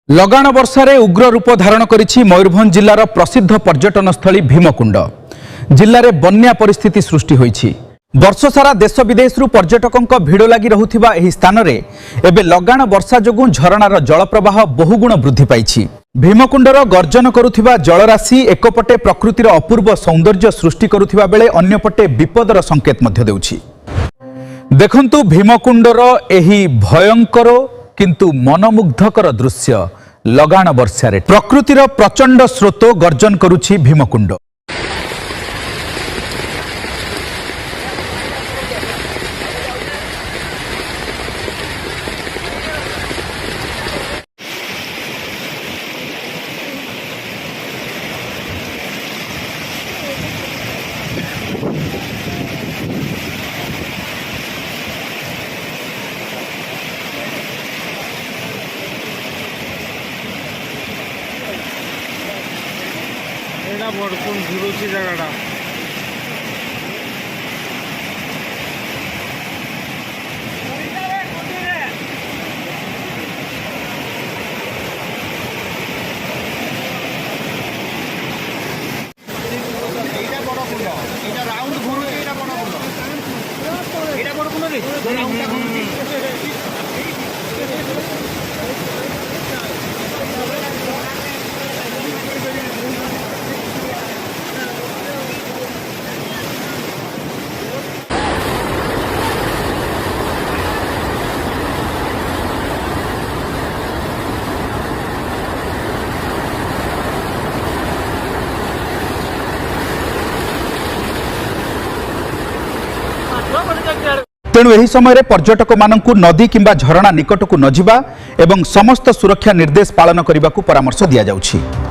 लगाण वर्षारे उग्र रूप धारण करिछि मयूरभंज जिल्लार प्रसिद्ध पर्यटनस्थली भीमकुंड। जिल्लारे बन्या परिस्थिति सृष्टि होइछि। वर्ष सारा देश विदेशरू पर्यटकों भिड़ लगी रहुथिबा एही स्थान रे एबे लगाण वर्षा जोगु झरणार जलप्रवाह बहुगुण वृद्धि पाइछि। भीमकुंडर गर्जन करुथिबा जलराशि एकपटे प्रकृतिर अपूर्व सौंदर्य सृष्टि करुथिबा बेले अन्यपटे विपदर संकेत मध्य देउछि। देखंतु भीमकुंडर एही भयंकर किंतु मनमुग्धकर दृश्य लगाण वर्षारे प्रकृतिर प्रचंड स्रोत गर्जन करुछि भीमकुंड। बड़कुन झुलुची जगह तेणु एही समय पर्यटक मानकु नदी किंबा झरणा निकटकू न जिबा एवं समस्त सुरक्षा निर्देश पालन करने को परामर्श दिया जाउछि।